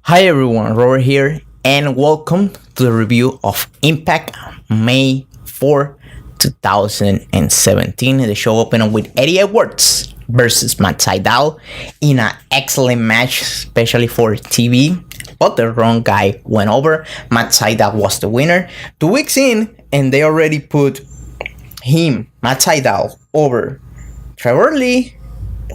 Hi everyone, Robert here, and welcome to the review of Impact May 4, 2017. The show opened with Eddie Edwards versus Matt Sydal in an excellent match, especially for TV. But the wrong guy went over. Matt Sydal was the winner. 2 weeks in, and they already put Matt Sydal, over Trevor Lee,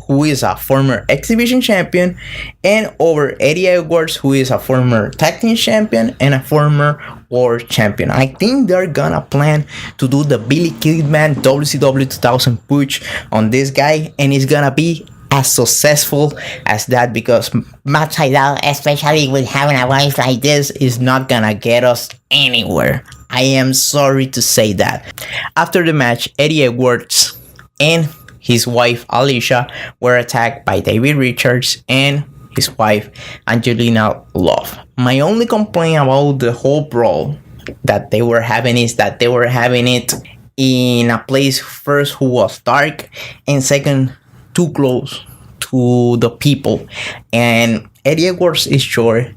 who is a former exhibition champion, and over Eddie Edwards, who is a former tag team champion and a former world champion. I think they're gonna plan to do the Billy Kidman WCW 2000 push on this guy, and it's gonna be as successful as that, because Matt Sydal, especially with having a wife like this, is not gonna get us anywhere. I am sorry to say that. After the match, Eddie Edwards and his wife Alicia were attacked by Davey Richards and his wife Angelina Love. My only complaint about the whole brawl that they were having is that they were having it in a place, first, who was dark, and second, too close to the people. And Eddie Edwards is short,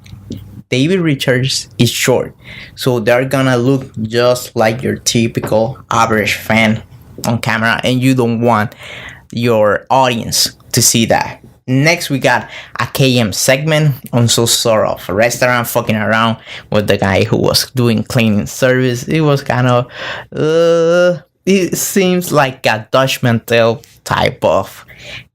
Davey Richards is short, so they're gonna look just like your typical average fan on camera, and you don't want your audience to see that. Next, we got a KM segment on some sort of a restaurant fucking around with the guy who was doing cleaning service. It was kind of it seems like a Dutch Mantel type of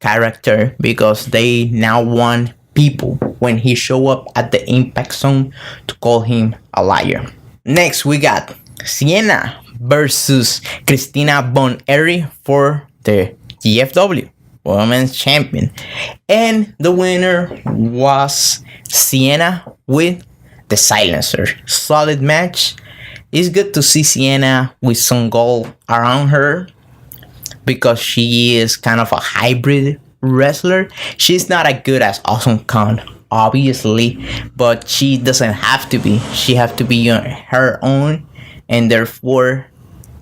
character, because they now want people, when he show up at the Impact Zone, to call him a liar. Next, we got Sienna versus Christina Von Eerie for the GFW Women's Champion, and the winner was Sienna with the silencer. Solid match. It's good to see Sienna with some gold around her, because she is kind of a hybrid wrestler. She's not as good as Awesome Khan, obviously, but she doesn't have to be. She have to be on her own, and therefore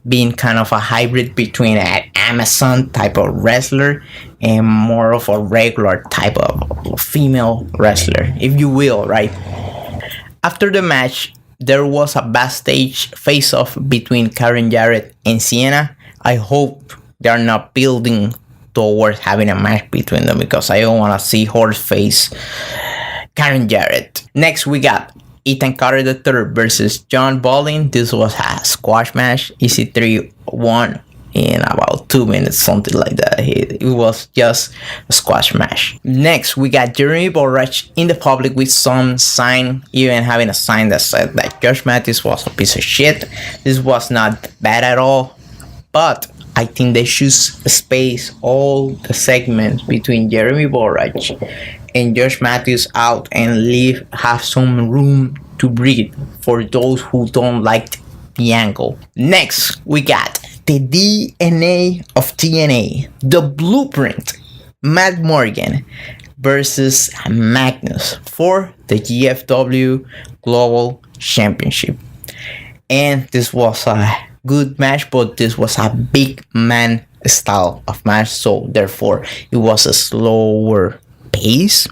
being kind of a hybrid between an Amazon type of wrestler and more of a regular type of female wrestler, if you will, right? After the match, there was a backstage face-off between Karen Jarrett and Sienna. I hope they're not building towards having a match between them, because I don't want to see horse face Karen Jarrett. Next, we got Ethan Carter III versus John Bollin. This was a squash match, easy 3-1 in about 2 minutes, something like that. It was just a squash match. Next, we got Jeremy Borach in the public with some sign, even having a sign that said that Josh Matthews was a piece of shit. This was not bad at all, but I think they should space all the segments between Jeremy Borach and Josh Matthews out, and have some room to breathe for those who don't like the angle. Next, we got the DNA of TNA, the Blueprint, Matt Morgan versus Magnus for the GFW Global Championship. And this was a good match, but this was a big man style of match, so therefore it was a slower pace,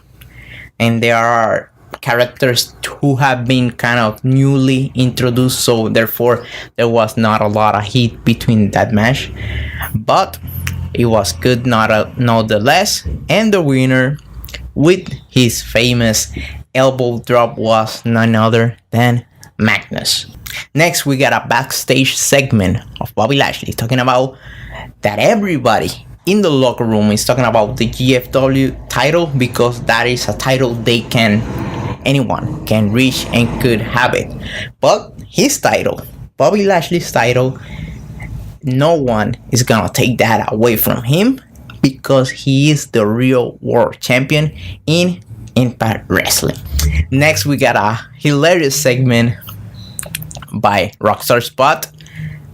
and there are characters who have been kind of newly introduced, so therefore there was not a lot of heat between that match, but it was good nonetheless. And the winner with his famous elbow drop was none other than Magnus. Next, we got a backstage segment of Bobby Lashley talking about that everybody in the locker room is talking about the GFW title, because that is a title anyone can reach and could have it. But his title, Bobby Lashley's title, no one is gonna take that away from him, because he is the real world champion in Impact Wrestling. Next, we got a hilarious segment by Rockstar Spot,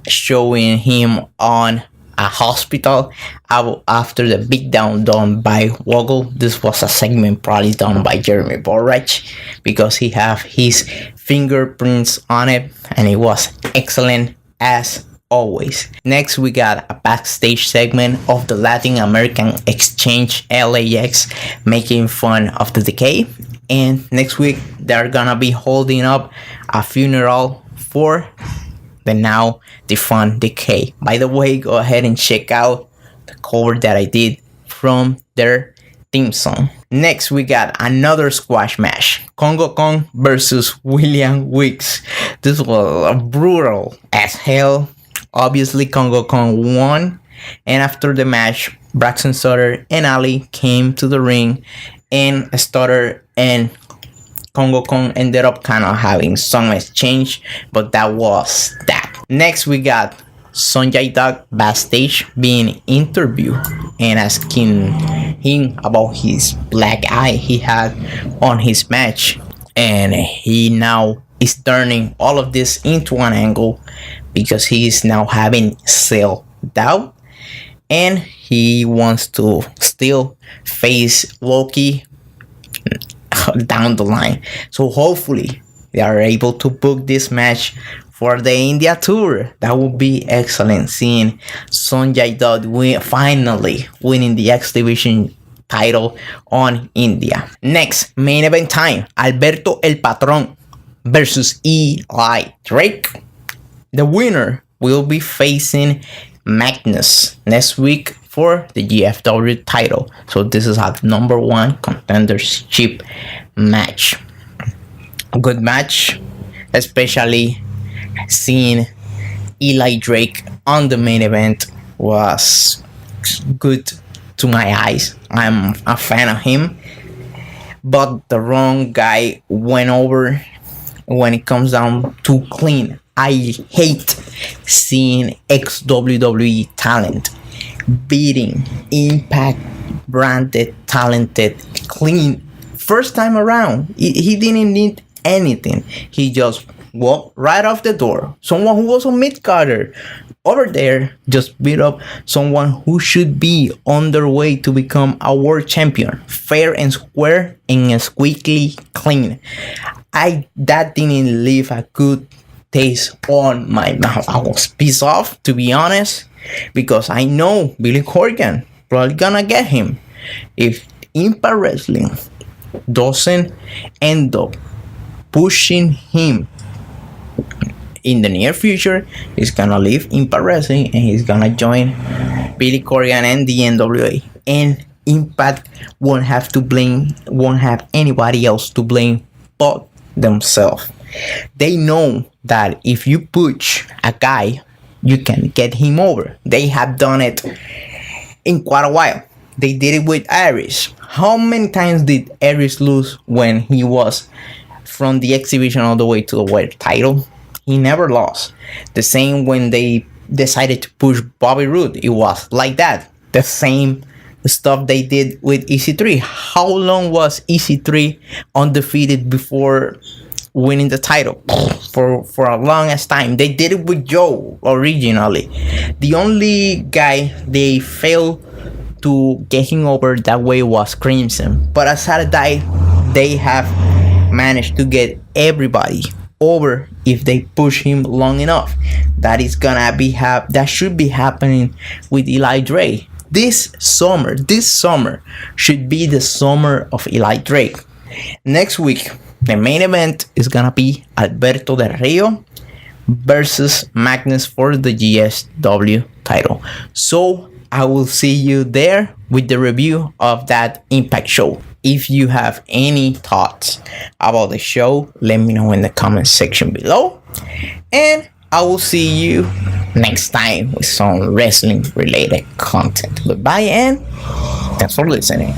showing him on a hospital after the beatdown done by Woggle. This was a segment probably done by Jeremy Borach, because he have his fingerprints on it, and it was excellent as always. Next, we got a backstage segment of the Latin American Exchange LAX making fun of the Decay. And next week they're gonna be holding up a funeral for the now defunct Decay. By the way, go ahead and check out the cover that I did from their theme song. Next, we got another squash match. Kongo Kong versus William Weeks. This was brutal as hell. Obviously, Kongo Kong won. And after the match, Braxton Sutter and Allie came to the ring. And Sutter and Kongo Kong ended up kind of having some exchange. But that was that. Next, we got Sonjay Dutt backstage being interviewed and asking him about his black eye he had on his match, and he now is turning all of this into an angle because he is now having self-doubt and he wants to still face Loki down the line. So hopefully they are able to book this match for the India tour. That would be excellent, seeing Sonjay Dutt finally winning the X Division title on India. Next, main event time. Alberto El Patron versus Eli Drake. The winner will be facing Magnus next week for the GFW title. So this is a #1 contendership match. A good match, especially seeing Eli Drake on the main event was good to my eyes. I'm a fan of him, but the wrong guy went over when it comes down to clean. I hate seeing ex-WWE talent beating Impact branded, talented, clean. First time around, he didn't need anything. He just walked right off the door. Someone who was a mid-carder over there just beat up someone who should be on their way to become a world champion. Fair and square and squeaky clean. That didn't leave a good taste on my mouth. I was pissed off, to be honest, because I know Billy Corgan probably gonna get him if Impact Wrestling doesn't end up pushing him in the near future. He's gonna leave Impact Wrestling and he's gonna join Billy Corgan and the NWA, and Impact won't have anybody else to blame but themselves. They know that if you push a guy, you can get him over. They have done it in quite a while. They did it with Aries. How many times did Aries lose when he was from the exhibition all the way to the world title? He never lost. The same when they decided to push Bobby Roode. It was like that. The same stuff they did with EC3. How long was EC3 undefeated before winning the title? For a longest time. They did it with Joe originally. The only guy they failed to get him over that way was Crimson. But aside that, they have managed to get everybody over if they push him long enough. That should be happening with Eli Drake. This summer should be the summer of Eli Drake. Next week, the main event is gonna be Alberto Del Rio versus Magnus for the GSW title. So I will see you there with the review of that Impact show. If you have any thoughts about the show, let me know in the comment section below. And I will see you next time with some wrestling related content. Goodbye and thanks for listening.